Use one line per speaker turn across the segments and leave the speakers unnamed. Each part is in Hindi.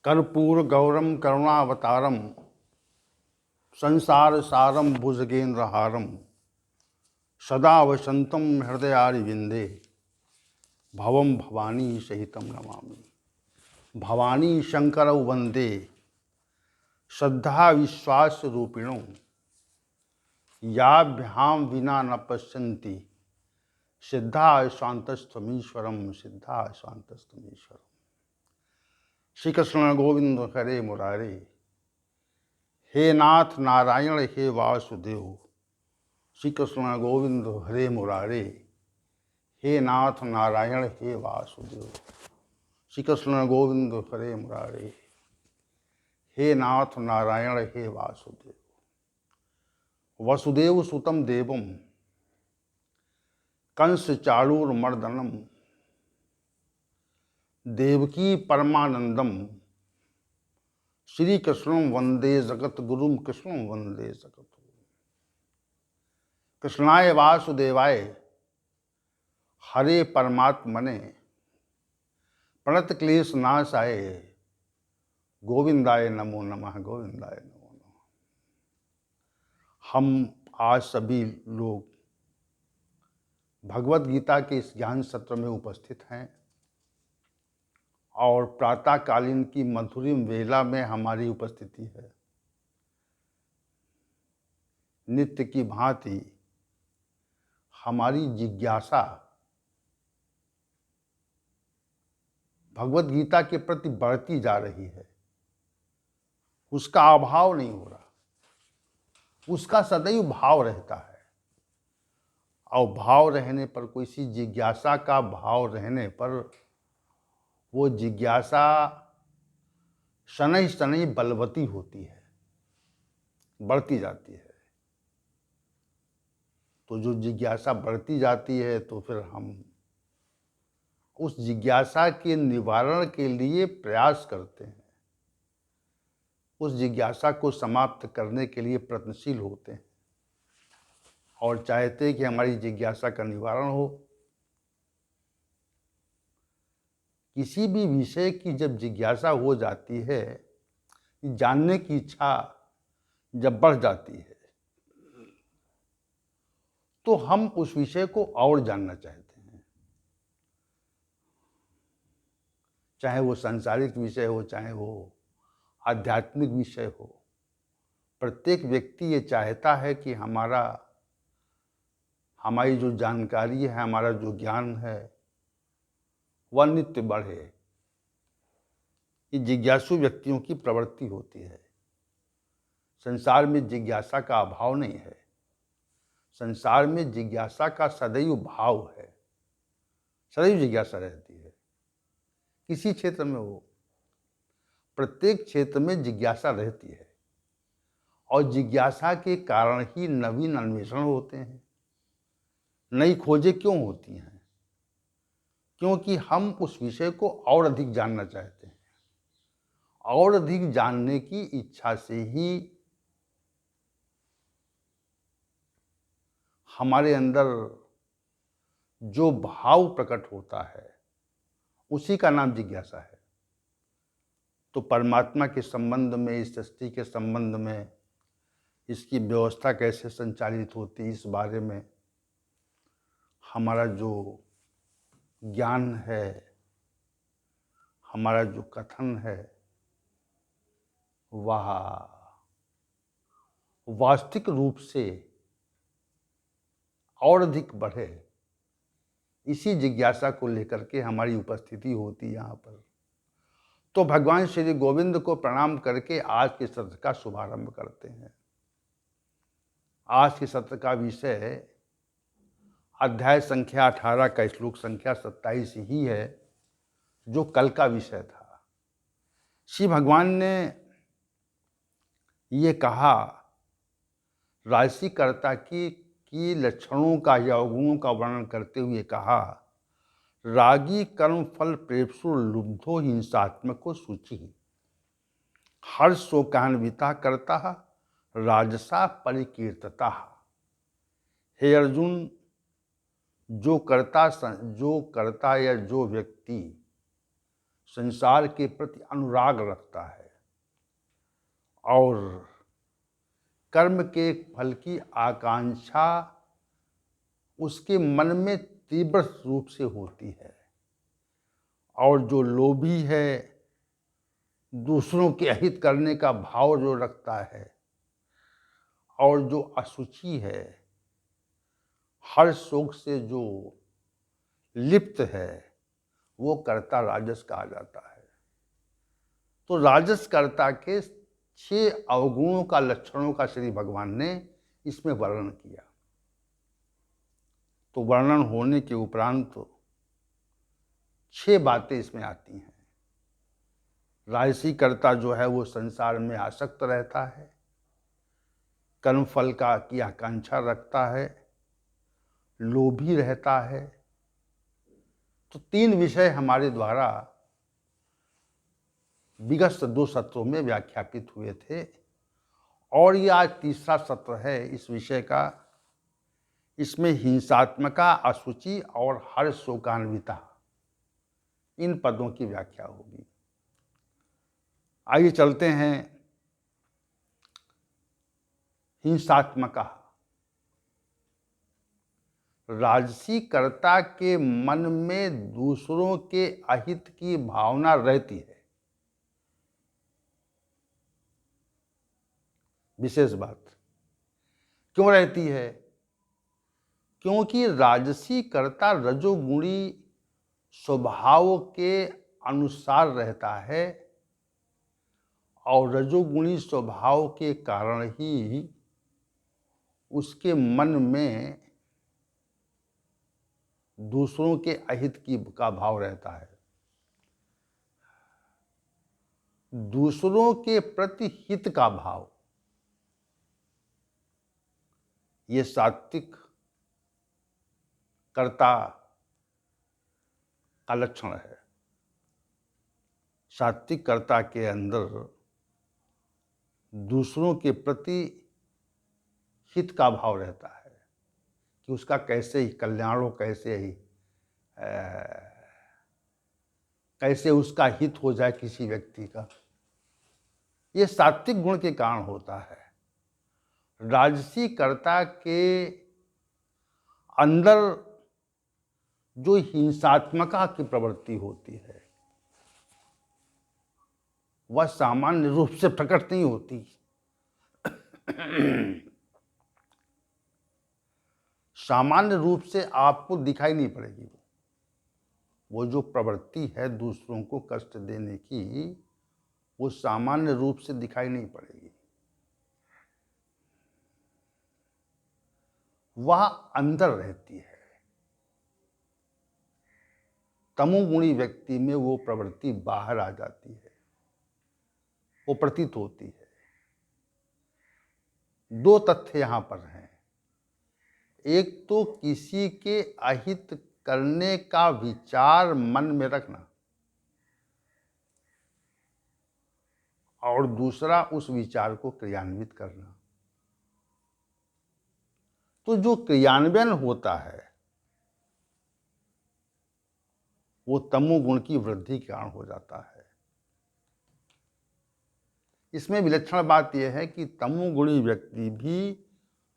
कर्पूर गौरम करुणावतारम संसार सारम भुजगेन्द्रहारम सदा वसंतम हृदयारविंदे भवम भवानी सहितम नमामि। भवानी शंकर वंदे श्रद्धा विश्वास रूपिणों याभ्याम विना न पश्यन्ति सिद्धा शांतस्थमीश्वरम सिद्धा शांतस्थमीश्वरम। श्री कृष्ण गोविंद हरे मुरारे। हे नाथ नारायण हे वासुदेव। श्री कृष्ण गोविंद हरे मुरारे। हे नाथ नारायण हे वासुदेव। श्री कृष्ण गोविंद हरे मुरारे। हे नाथ नारायण हे वासुदेव। वसुदेव सुतम देवम कंस चाणूरमर्दनम देवकी परमानंदम श्री कृष्णं वंदे जगत गुरुम कृष्णं वंदे जगत। कृष्णाय वासुदेवाय हरे परमात्मने प्रणत क्लेश नाशाय गोविंदाय नमो नमः गोविंदाय नमो नमः। हम आज सभी लोग भगवत गीता के इस ज्ञान सत्र में उपस्थित हैं और प्रातःकालीन की मधुरिम वेला में हमारी उपस्थिति है। नित्य की भांति हमारी जिज्ञासा भगवत गीता के प्रति बढ़ती जा रही है। उसका अभाव नहीं हो रहा, उसका सदैव भाव रहता है। और भाव रहने पर, कोई सी जिज्ञासा का भाव रहने पर वो जिज्ञासा शनै शनै बलवती होती है, बढ़ती जाती है। तो जो जिज्ञासा बढ़ती जाती है तो फिर हम उस जिज्ञासा के निवारण के लिए प्रयास करते हैं, उस जिज्ञासा को समाप्त करने के लिए प्रयत्नशील होते हैं और चाहते हैं कि हमारी जिज्ञासा का निवारण हो। किसी भी विषय की जब जिज्ञासा हो जाती है, जानने की इच्छा जब बढ़ जाती है, तो हम उस विषय को और जानना चाहते हैं। चाहे वो सांसारिक विषय हो, चाहे वो आध्यात्मिक विषय हो। प्रत्येक व्यक्ति ये चाहता है कि हमारी जो जानकारी है, हमारा जो ज्ञान है, वह नित्य बढ़े। ये जिज्ञासु व्यक्तियों की प्रवृत्ति होती है। संसार में जिज्ञासा का अभाव नहीं है, संसार में जिज्ञासा का सदैव भाव है, सदैव जिज्ञासा रहती है। किसी क्षेत्र में हो, प्रत्येक क्षेत्र में जिज्ञासा रहती है और जिज्ञासा के कारण ही नवीन अन्वेषण होते हैं, नई खोजें क्यों होती हैं? क्योंकि हम उस विषय को और अधिक जानना चाहते हैं। और अधिक जानने की इच्छा से ही हमारे अंदर जो भाव प्रकट होता है, उसी का नाम जिज्ञासा है। तो परमात्मा के संबंध में, इस सृष्टि के संबंध में, इसकी व्यवस्था कैसे संचालित होती है, इस बारे में हमारा जो ज्ञान है, हमारा जो कथन है, वह वास्तविक रूप से और अधिक बढ़े, इसी जिज्ञासा को लेकर के हमारी उपस्थिति होती यहाँ पर। तो भगवान श्री गोविंद को प्रणाम करके आज के सत्र का शुभारंभ करते हैं। आज के सत्र का विषय अध्याय संख्या 18 का श्लोक संख्या 27 ही है, जो कल का विषय था। श्री भगवान ने ये कहा, राशिकर्ता की लक्षणों का या गुणों का वर्णन करते हुए कहा, रागी कर्म फल प्रेप्सु लुब्धो हिंसात्मको शुचि हर्ष शोकान्विता करता राजसा परिकीर्तता। हे अर्जुन, जो करता या जो व्यक्ति संसार के प्रति अनुराग रखता है और कर्म के फल की आकांक्षा उसके मन में तीव्र रूप से होती है। और जो लोभी है, दूसरों के अहित करने का भाव जो रखता है, और जो अशुचि है, हर शोक से जो लिप्त है, वो कर्ता राजस कहा जाता है। तो राजस कर्ता के 6 अवगुणों का, लक्षणों का श्री भगवान ने इसमें वर्णन किया। तो वर्णन होने के उपरांत 6 बातें इसमें आती हैं। राजसी कर्ता जो है वो संसार में आसक्त रहता है, कर्म फल की आकांक्षा रखता है, लोभी रहता है। तो 3 विषय हमारे द्वारा विगत 2 सत्रों में व्याख्यापित हुए थे और ये आज तीसरा सत्र है इस विषय का। इसमें हिंसात्मका, अशुचि और हर शोकान्विता, इन पदों की व्याख्या होगी। आइए चलते हैं। हिंसात्मका, राजसी कर्ता के मन में दूसरों के अहित की भावना रहती है। विशेष बात क्यों रहती है? क्योंकि राजसी कर्ता रजोगुणी स्वभाव के अनुसार रहता है और रजोगुणी स्वभाव के कारण ही उसके मन में दूसरों के अहित का भाव रहता है। दूसरों के प्रति हित का भाव, ये सात्विक कर्ता का लक्षण है। सात्विक कर्ता के अंदर दूसरों के प्रति हित का भाव रहता है कि उसका कैसे ही कल्याण हो, कैसे उसका हित हो जाए किसी व्यक्ति का। ये सात्विक गुण के कारण होता है। राजसी कर्ता के अंदर जो हिंसात्मका की प्रवृत्ति होती है वह सामान्य रूप से प्रकट नहीं होती। सामान्य रूप से आपको दिखाई नहीं पड़ेगी। वो जो प्रवृत्ति है दूसरों को कष्ट देने की, वो सामान्य रूप से दिखाई नहीं पड़ेगी। वह अंदर रहती है। तमोगुणी व्यक्ति में वो प्रवृत्ति बाहर आ जाती है, वो प्रतीत होती है। 2 तथ्य यहां पर हैं। एक तो किसी के अहित करने का विचार मन में रखना, और दूसरा उस विचार को क्रियान्वित करना। तो जो क्रियान्वयन होता है वो तमोगुण की वृद्धि के कारण हो जाता है। इसमें विलक्षण बात यह है कि तमोगुणी व्यक्ति भी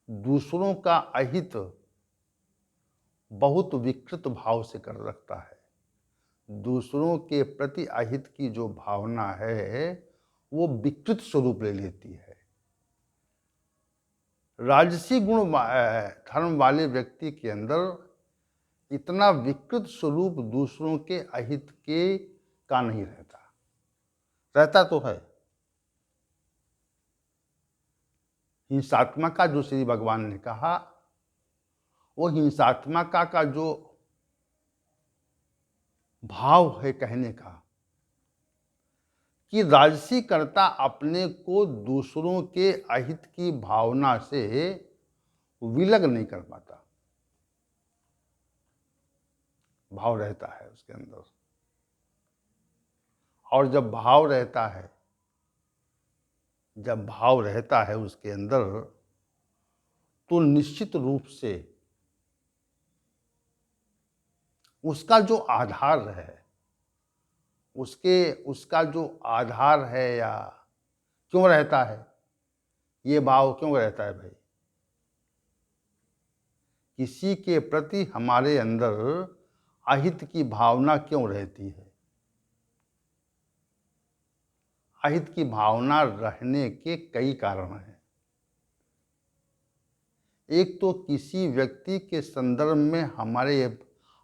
दूसरों का अहित बहुत विकृत भाव से कर रखता है। दूसरों के प्रति अहित की जो भावना है वो विकृत स्वरूप ले लेती है। राजसी गुण धर्म वाले व्यक्ति के अंदर इतना विकृत स्वरूप दूसरों के अहित के का नहीं रहता तो है। हिंसात्मका जो श्री भगवान ने कहा, वो हिंसात्मका का जो भाव है कहने का कि राजसी कर्ता अपने को दूसरों के अहित की भावना से विलग नहीं कर पाता। भाव रहता है उसके अंदर, और जब भाव रहता है उसके अंदर, तो निश्चित रूप से उसका जो आधार है उसका जो आधार है या क्यों रहता है, ये भाव क्यों रहता है भाई? किसी के प्रति हमारे अंदर अहित की भावना क्यों रहती है? अहित की भावना रहने के कई कारण हैं। एक तो किसी व्यक्ति के संदर्भ में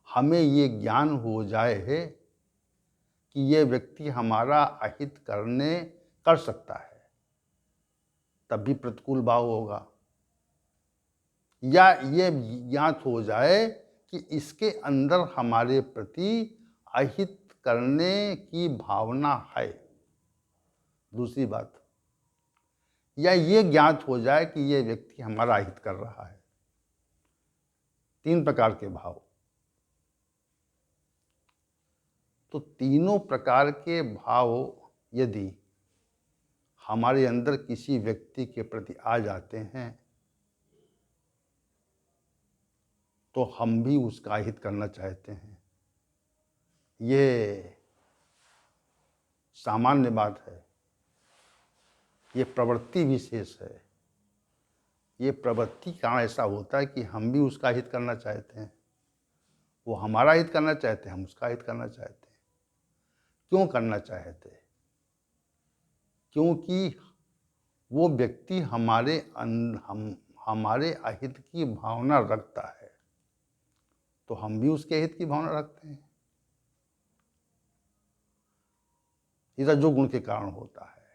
हमें ये ज्ञान हो जाए है कि ये व्यक्ति हमारा अहित कर सकता है, तब भी प्रतिकूल भाव होगा। या ये ज्ञात हो जाए कि इसके अंदर हमारे प्रति अहित करने की भावना है, दूसरी बात। या ये ज्ञात हो जाए कि ये व्यक्ति हमारा अहित कर रहा है। 3 प्रकार के भाव। तो तीनों प्रकार के भाव यदि हमारे अंदर किसी व्यक्ति के प्रति आ जाते हैं तो हम भी उसका हित करना चाहते हैं। ये सामान्य बात है, ये प्रवृत्ति विशेष है। ये प्रवृत्ति कारण ऐसा होता है कि हम भी उसका हित करना चाहते हैं, वो हमारा हित करना चाहते हैं, हम उसका हित करना चाहते हैं। क्यों करना चाहते हैं? क्योंकि वो व्यक्ति हमारे अहित की भावना रखता है, तो हम भी उसके हित की भावना रखते हैं। ये रजोगुण के कारण होता है।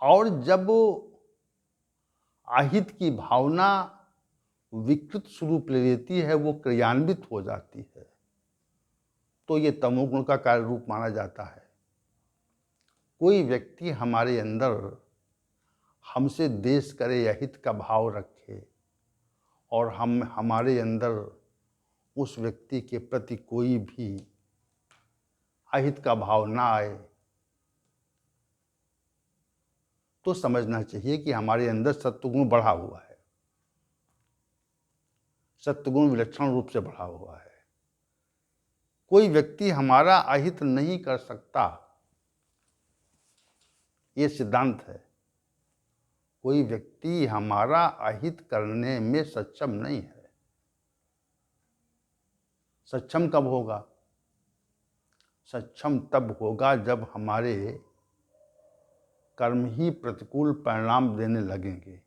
और जब अहित की भावना विकृत स्वरूप ले लेती है, वो क्रियान्वित हो जाती है, तो ये तमोगुण का कार्य रूप माना जाता है। कोई व्यक्ति हमारे अंदर हमसे द्वेष करे, अहित का भाव रखे, और हमारे अंदर उस व्यक्ति के प्रति कोई भी अहित का भाव ना आए, तो समझना चाहिए कि हमारे अंदर सत्वगुण बढ़ा हुआ है। सत्वगुण विलक्षण रूप से बढ़ा हुआ है। कोई व्यक्ति हमारा अहित नहीं कर सकता, ये सिद्धांत है। कोई व्यक्ति हमारा अहित करने में सक्षम नहीं है। सक्षम कब होगा? सक्षम तब होगा जब हमारे कर्म ही प्रतिकूल परिणाम देने लगेंगे।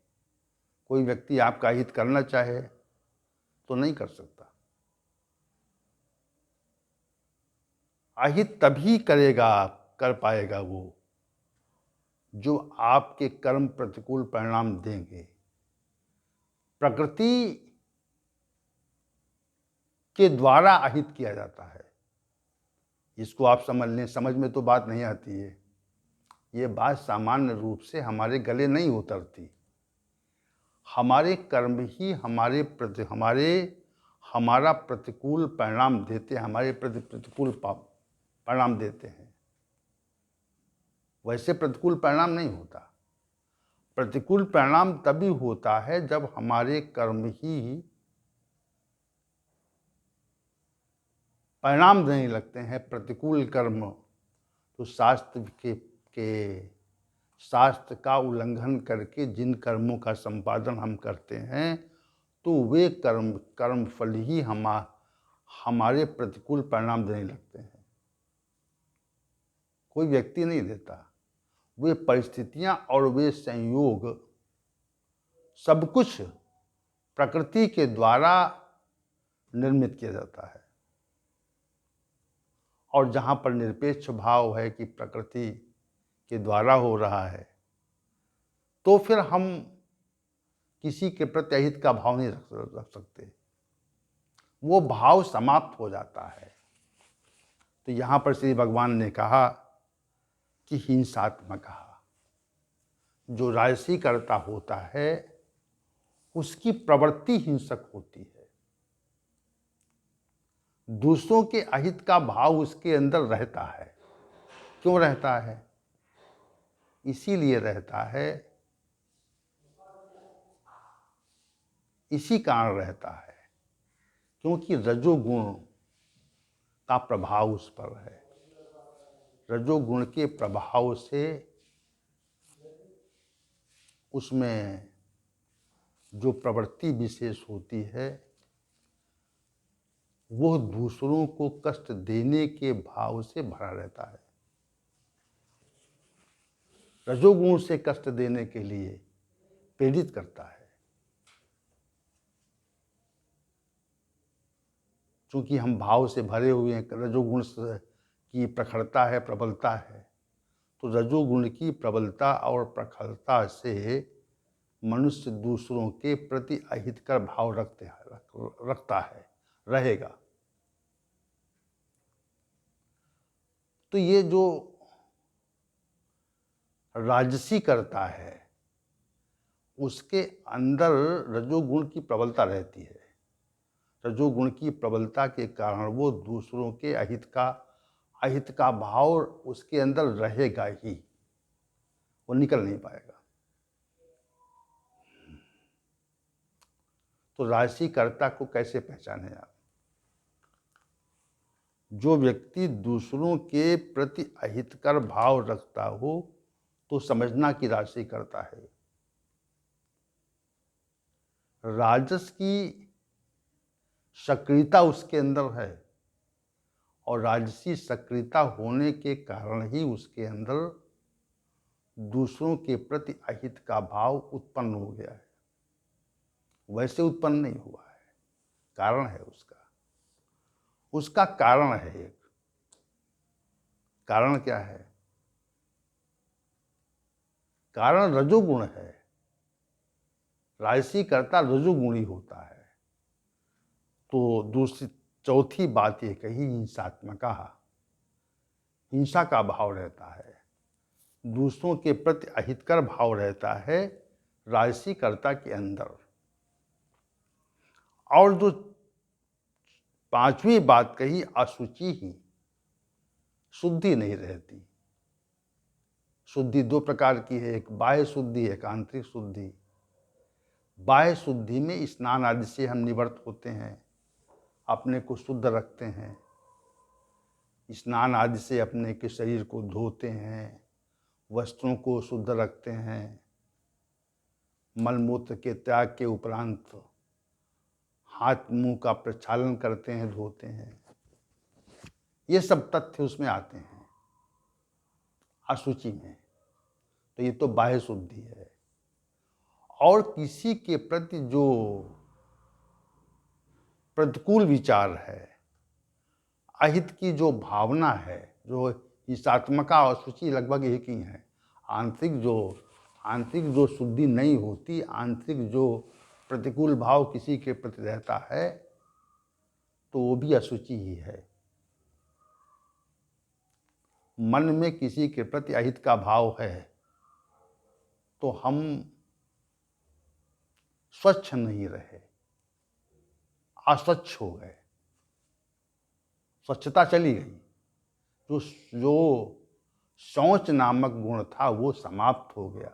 कोई व्यक्ति आपका हित करना चाहे तो नहीं कर सकता। अहित तभी कर पाएगा वो जो आपके कर्म प्रतिकूल परिणाम देंगे। प्रकृति के द्वारा अहित किया जाता है। इसको आप समझ लें। समझ में तो बात नहीं आती है। ये बात सामान्य रूप से हमारे गले नहीं उतरती। हमारे कर्म ही हमारा प्रतिकूल परिणाम देते हैं, हमारे प्रति प्रतिकूल परिणाम देते हैं। वैसे प्रतिकूल परिणाम नहीं होता। प्रतिकूल परिणाम तभी होता है जब हमारे कर्म ही परिणाम देने लगते हैं। प्रतिकूल कर्म तो शास्त्र का उल्लंघन करके जिन कर्मों का संपादन हम करते हैं, तो वे कर्म फल ही हमारे प्रतिकूल परिणाम देने लगते हैं। कोई व्यक्ति नहीं देता। वे परिस्थितियां और वे संयोग सब कुछ प्रकृति के द्वारा निर्मित किया जाता है। और जहाँ पर निरपेक्ष भाव है कि प्रकृति के द्वारा हो रहा है, तो फिर हम किसी के प्रति अहित का भाव नहीं रख सकते। वो भाव समाप्त हो जाता है। तो यहाँ पर श्री भगवान ने कहा कि हिंसात्मक, जो राजसी कर्ता होता है उसकी प्रवृत्ति हिंसक होती है। दूसरों के अहित का भाव उसके अंदर रहता है। क्यों रहता है? इसीलिए रहता है, इसी कारण रहता है क्योंकि रजोगुण का प्रभाव उस पर है। रजोगुण के प्रभाव से उसमें जो प्रवृत्ति विशेष होती है वह दूसरों को कष्ट देने के भाव से भरा रहता है। रजोगुण से कष्ट देने के लिए प्रेरित करता है। चूंकि हम भाव से भरे हुए हैं, रजोगुण की प्रखरता है, प्रबलता है, तो रजोगुण की प्रबलता और प्रखरता से मनुष्य दूसरों के प्रति अहितकर भाव रखता है, रहेगा। तो ये जो राजसी करता है उसके अंदर रजोगुण की प्रबलता रहती है। रजोगुण की प्रबलता के कारण वो दूसरों के अहित का भाव उसके अंदर रहेगा ही, वो निकल नहीं पाएगा। तो राजसीकर्ता को कैसे पहचाने आप? जो व्यक्ति दूसरों के प्रति अहितकर भाव रखता हो तो समझना कि राजसीकर्ता है। राजस की सक्रियता उसके अंदर है और राजसी सक्रियता होने के कारण ही उसके अंदर दूसरों के प्रति अहित का भाव उत्पन्न हो गया है। वैसे उत्पन्न नहीं हुआ है, कारण है उसका कारण है एक। कारण क्या है? कारण रजोगुण है। राजसीकर्ता रजोगुणी होता है। तो चौथी बात ये कही, हिंसात्मका, हिंसा का भाव रहता है, दूसरों के प्रति अहितकर भाव रहता है राजसीकर्ता के अंदर। और जो पांचवी बात कही, अशुचि ही, शुद्धि नहीं रहती। शुद्धि दो प्रकार की है, एक बाह्य शुद्धि, एक आंतरिक शुद्धि। बाह्य शुद्धि में स्नान आदि से हम निवृत्त होते हैं, अपने को शुद्ध रखते हैं। स्नान आदि से अपने के शरीर को धोते हैं, वस्त्रों को शुद्ध रखते हैं, मलमूत्र के त्याग के उपरांत हाथ मुंह का प्रक्षालन करते हैं, धोते हैं। ये सब तथ्य उसमें आते हैं अशुचि में। तो ये तो बाह्य शुद्धि है। और किसी के प्रति जो प्रतिकूल विचार है, अहित की जो भावना है, जो हिंसात्मका और शुचि लगभग एक ही है। आंतरिक जो शुद्धि नहीं होती, आंतरिक जो प्रतिकूल भाव किसी के प्रति रहता है, तो वो भी अशुचि ही है। मन में किसी के प्रति अहित का भाव है तो हम स्वच्छ नहीं रहे, अस्वच्छ हो गए, स्वच्छता चली गई। जो शौच नामक गुण था वो समाप्त हो गया,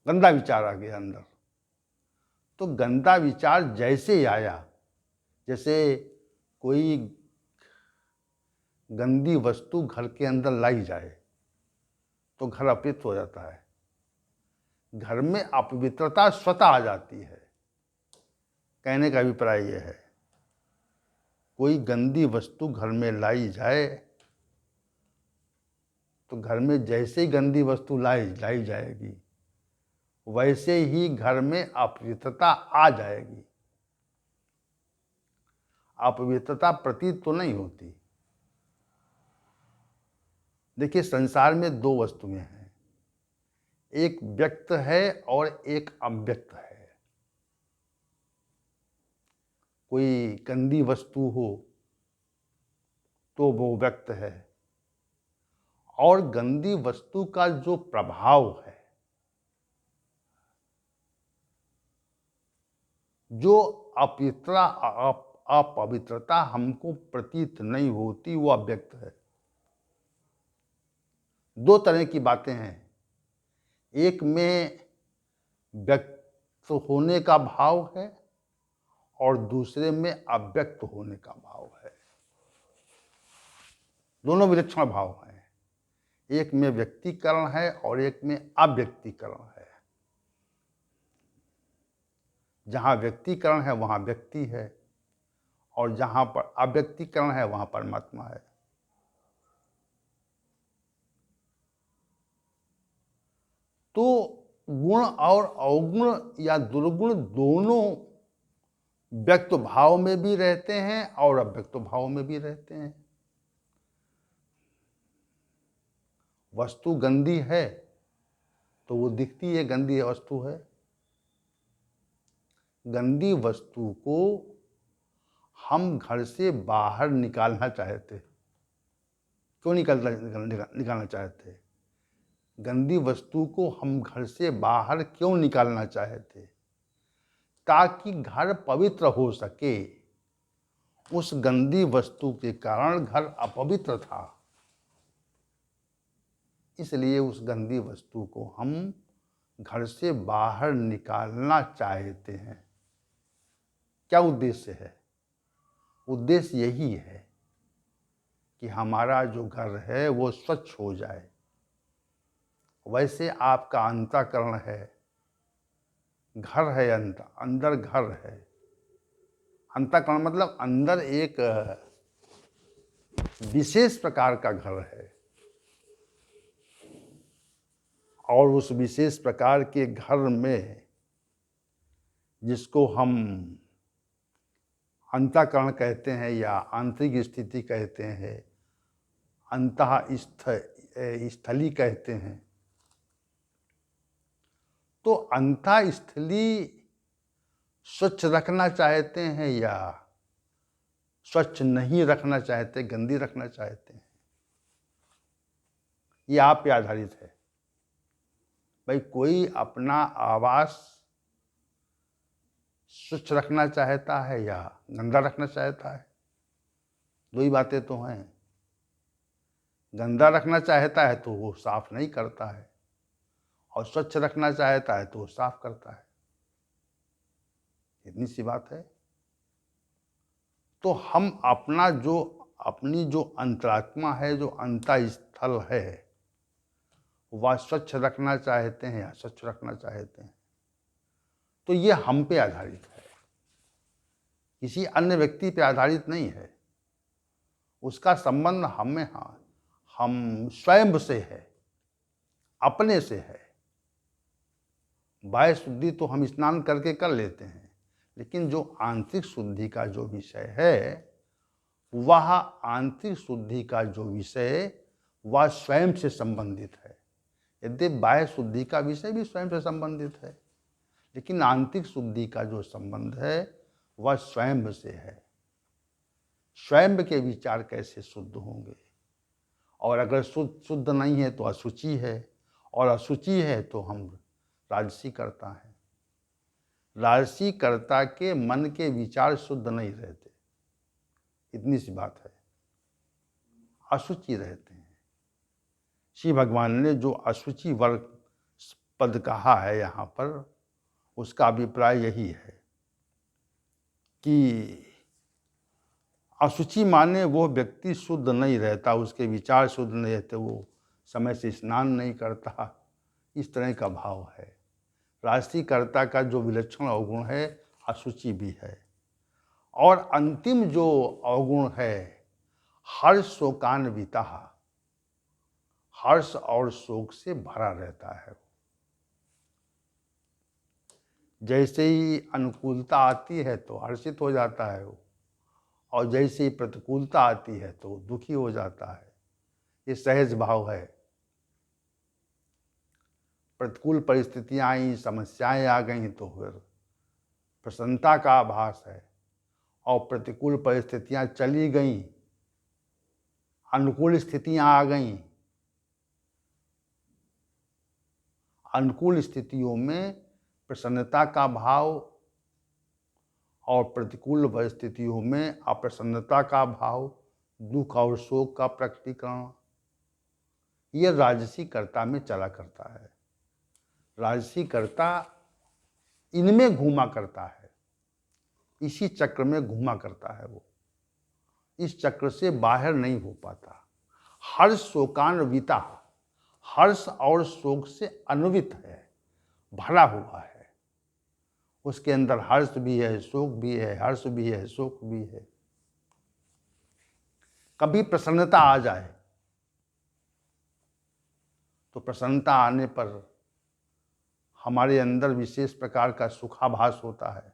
गंदा विचार आ गया अंदर। तो गंदा विचार जैसे आया, जैसे कोई गंदी वस्तु घर के अंदर लाई जाए तो घर अपवित्र हो जाता है। घर में अपवित्रता स्वतः आ जाती है। कहने का अभिप्राय यह है, कोई गंदी वस्तु घर में लाई जाए तो घर में जैसे ही गंदी वस्तु लाई जाएगी वैसे ही घर में अपवित्रता आ जाएगी। अपवित्रता प्रतीत तो नहीं होती। देखिए, संसार में दो वस्तुएं हैं, एक व्यक्त है और एक अव्यक्त है। कोई गंदी वस्तु हो तो वो व्यक्त है, और गंदी वस्तु का जो प्रभाव है, जो अपवित्रता हमको प्रतीत नहीं होती, वो अव्यक्त है। दो तरह की बातें हैं, एक में व्यक्त होने का भाव है और दूसरे में अव्यक्त होने का भाव है। दोनों विलक्षण भाव हैं। एक में व्यक्तिकरण है और एक में अव्यक्तिकरण है। जहाँ व्यक्तिकरण है वहाँ व्यक्ति है, और जहाँ पर अव्यक्तिकरण है वहाँ परमात्मा है। तो गुण और अवगुण या दुर्गुण दोनों व्यक्त भाव में भी रहते हैं और अव्यक्त भाव में भी रहते हैं। वस्तु गंदी है तो वो दिखती है गंदी वस्तु है। गंदी वस्तु को हम घर से बाहर निकालना चाहते। क्यों निकालना चाहते? गंदी वस्तु को हम घर से बाहर क्यों निकालना चाहते? ताकि घर पवित्र हो सके। उस गंदी वस्तु के कारण घर अपवित्र था, इसलिए उस गंदी वस्तु को हम घर से बाहर निकालना चाहते हैं। क्या उद्देश्य है? उद्देश्य यही है कि हमारा जो घर है वो स्वच्छ हो जाए। वैसे आपका अंतःकरण है, घर है, अंदर घर है। अंतःकरण मतलब अंदर एक विशेष प्रकार का घर है, और उस विशेष प्रकार के घर में, जिसको हम अंतःकरण कहते हैं या आंतरिक स्थिति कहते हैं, स्थली कहते हैं, तो अंतःस्थली स्वच्छ रखना चाहते हैं या स्वच्छ नहीं रखना चाहते, गंदी रखना चाहते हैं, ये आप पे आधारित है। भाई कोई अपना आवास स्वच्छ रखना चाहता है या गंदा रखना चाहता है, दो ही बातें तो हैं। गंदा रखना चाहता है तो वो साफ नहीं करता है, और स्वच्छ रखना चाहता है तो वो साफ करता है। इतनी सी बात है। तो हम अपनी जो अंतरात्मा है, जो अंतःस्थल है, वह स्वच्छ रखना चाहते हैं या स्वच्छ रखना चाहते हैं, तो ये हम पे आधारित है, किसी अन्य व्यक्ति पे आधारित नहीं है। उसका संबंध हम स्वयं से है, अपने से है। बाह्य शुद्धि तो हम स्नान करके कर लेते हैं, लेकिन जो आंतरिक शुद्धि का जो विषय है, वह आंतरिक शुद्धि का जो विषय वह स्वयं से संबंधित है। यद्यपि बाह्य शुद्धि का विषय भी स्वयं से संबंधित है, लेकिन आंतरिक शुद्धि का जो संबंध है वह स्वयं से है। स्वयं के विचार कैसे शुद्ध होंगे? और अगर शुद्ध नहीं है तो अशुचि है, और अशुचि है तो हम राजसी करता है। राजसी कर्ता के मन के विचार शुद्ध नहीं रहते, इतनी सी बात है, अशुचि रहते हैं। श्री भगवान ने जो अशुचि वर्ग पद कहा है यहाँ पर, उसका अभिप्राय यही है कि अशुचि माने वो व्यक्ति शुद्ध नहीं रहता, उसके विचार शुद्ध नहीं रहते, वो समय से स्नान नहीं करता, इस तरह का भाव है। राजसी कर्ता का जो विलक्षण अवगुण है, अशुचि भी है। और अंतिम जो अवगुण है, हर्ष शोकान्विता, हर्ष और शोक से भरा रहता है। जैसे ही अनुकूलता आती है तो हर्षित हो जाता है वो, और जैसे ही प्रतिकूलता आती है तो दुखी हो जाता है। ये सहज भाव है। प्रतिकूल परिस्थितियां आई, समस्याएं आ गई तो फिर प्रसन्नता का आभास है, और प्रतिकूल परिस्थितियां चली गईं, अनुकूल स्थितियां आ गईं। अनुकूल स्थितियों में प्रसन्नता का भाव और प्रतिकूल परिस्थितियों में अप्रसन्नता का भाव, दुख और शोक का प्रकटीकरण, यह राजसी कर्ता में चला करता है। राजसी कर्ता इनमें घूमा करता है, इसी चक्र में घूमा करता है। वो इस चक्र से बाहर नहीं हो पाता। हर्ष शोकान्विता, हर्ष और शोक से अन्वित है, भरा हुआ है। उसके अंदर हर्ष भी है, शोक भी है, हर्ष भी है, शोक भी है। कभी प्रसन्नता आ जाए तो प्रसन्नता आने पर हमारे अंदर विशेष प्रकार का सुखाभास होता है,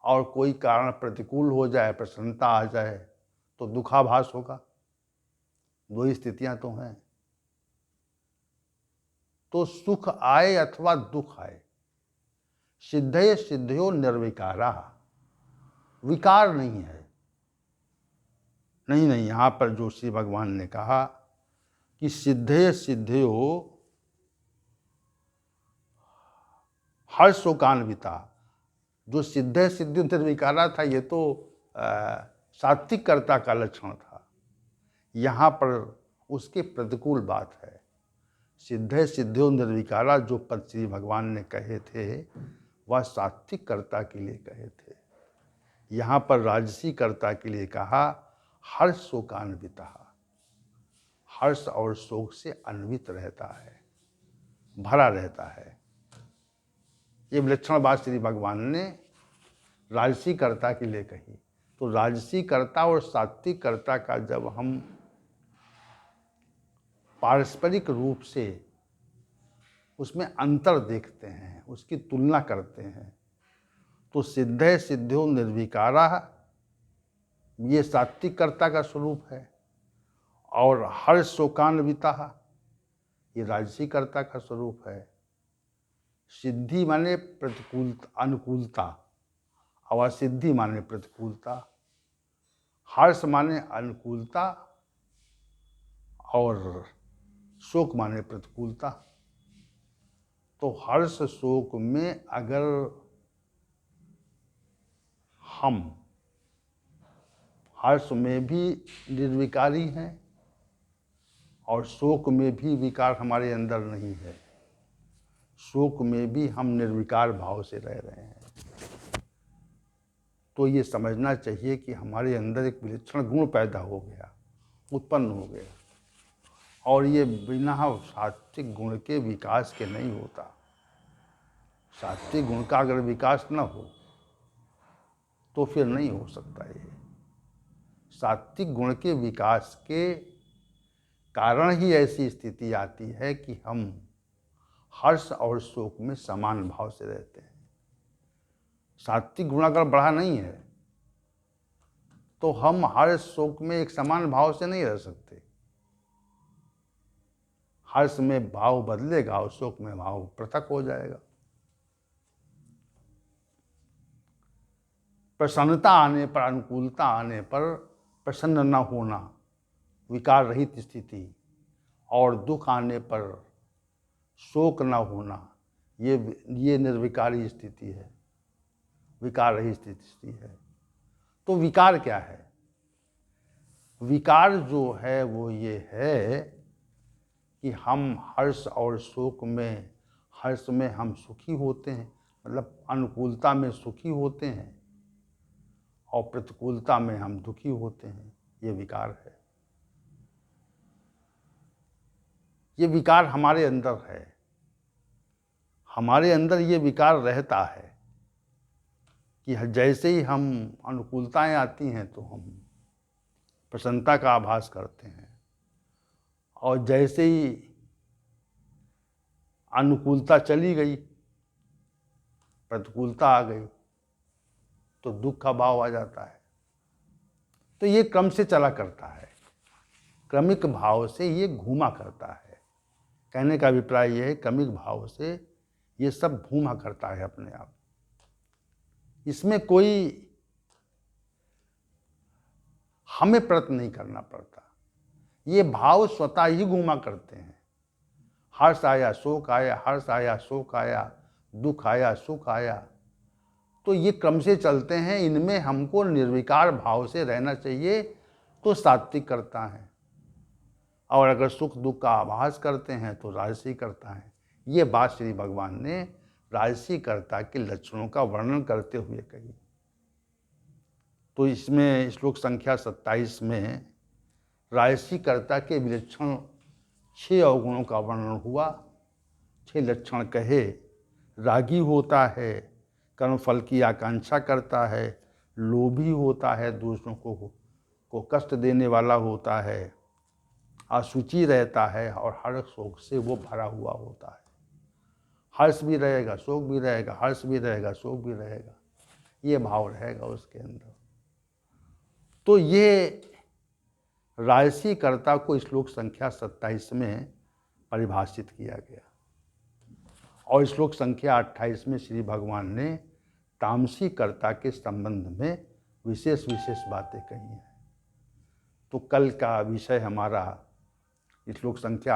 और कोई कारण प्रतिकूल हो जाए, प्रसन्नता आ जाए तो दुखाभास होगा। दो ही स्थितियां तो हैं। तो सुख आए अथवा दुख आए, सिद्धये सिद्धयो निर्विकारा, विकार नहीं है। नहीं, यहां पर जो श्री भगवान ने कहा कि सिद्धये सिद्धयो हर्षोकान्विता, जो सिद्धे सिद्धि निर्विकारा था, ये तो सात्विक कर्ता का लक्षण था। यहाँ पर उसके प्रतिकूल बात है। सिद्धे सिद्धो निर्विकारा जो पद श्री भगवान ने कहे थे वह सात्विक कर्ता के लिए कहे थे। यहाँ पर राजसी कर्ता के लिए कहा हर्ष शोकान्विता, हर्ष और शोक से अन्वित रहता है, भरा रहता है। ये विलक्षण बात श्री भगवान ने राजसी कर्ता के लिए कही। तो राजसी कर्ता और सात्विक कर्ता का जब हम पारस्परिक रूप से उसमें अंतर देखते हैं, उसकी तुलना करते हैं, तो सिद्धे सिद्धो निर्विकारा ये सात्विक कर्ता का स्वरूप है, और हर्ष शोकान्विता ये राजसी कर्ता का स्वरूप है। सिद्धि माने प्रतिकूलता, अनुकूलता, और सिद्धि माने प्रतिकूलता। हर्ष माने अनुकूलता और शोक माने प्रतिकूलता। तो हर्ष शोक में अगर हम हर्ष में भी निर्विकारी हैं और शोक में भी विकार हमारे अंदर नहीं है, शोक में भी हम निर्विकार भाव से रह रहे हैं, तो ये समझना चाहिए कि हमारे अंदर एक विलक्षण गुण पैदा हो गया, उत्पन्न हो गया, और ये बिना सात्विक गुण के विकास के नहीं होता। सात्विक गुण का अगर विकास न हो तो फिर नहीं हो सकता। ये सात्विक गुण के विकास के कारण ही ऐसी स्थिति आती है कि हम हर्ष और शोक में समान भाव से रहते हैं। सात्विक गुण अगर बढ़ा नहीं है तो हम हर्ष शोक में एक समान भाव से नहीं रह सकते। हर्ष में भाव बदलेगा और शोक में भाव पृथक हो जाएगा। प्रसन्नता आने पर, अनुकूलता आने पर प्रसन्न न होना, विकार रहित स्थिति, और दुख आने पर शोक न होना, ये निर्विकारी स्थिति है, विकार रहित स्थिति है। तो विकार क्या है? विकार जो है वो ये है कि हम हर्ष और शोक में, हर्ष में हम सुखी होते हैं, मतलब अनुकूलता में सुखी होते हैं, और प्रतिकूलता में हम दुखी होते हैं। ये विकार है। ये विकार हमारे अंदर है, हमारे अंदर ये विकार रहता है कि जैसे ही हम अनुकूलताएं आती हैं तो हम प्रसन्नता का आभास करते हैं, और जैसे ही अनुकूलता चली गई, प्रतिकूलता आ गई, तो दुख का भाव आ जाता है। तो ये क्रम से चला करता है, क्रमिक भाव से ये घूमा करता है। कहने का अभिप्राय यह है, क्रमिक भाव से ये सब घूमा करता है अपने आप। इसमें कोई हमें प्रयत्न नहीं करना पड़ता, ये भाव स्वतः ही घूमा करते हैं। हर्ष आया, शोक आया, हर्ष आया, शोक आया, दुख आया, सुख आया, तो ये क्रम से चलते हैं। इनमें हमको निर्विकार भाव से रहना चाहिए, तो सात्विक करता है, और अगर सुख दुख का आभास करते हैं तो राजसी करता है। ये बात श्री भगवान ने राजसी कर्ता के लक्षणों का वर्णन करते हुए कही। तो इसमें श्लोक संख्या 27 में राजसी कर्ता के विलक्षण 6 अवगुणों का वर्णन हुआ। 6 लक्षण कहे। रागी होता है, कर्मफल की आकांक्षा करता है, लोभी होता है, दूसरों को कष्ट देने वाला होता है, अशुचि रहता है और हर शोक से वो भरा हुआ होता है। हर्ष भी रहेगा, शोक भी रहेगा, हर्ष भी रहेगा, शोक भी रहेगा, ये भाव रहेगा उसके अंदर। तो ये राजसी कर्ता को श्लोक संख्या 27 में परिभाषित किया गया और श्लोक संख्या 28 में श्री भगवान ने तामसी कर्ता के संबंध में विशेष बातें कही हैं। तो कल का विषय हमारा श्लोक संख्या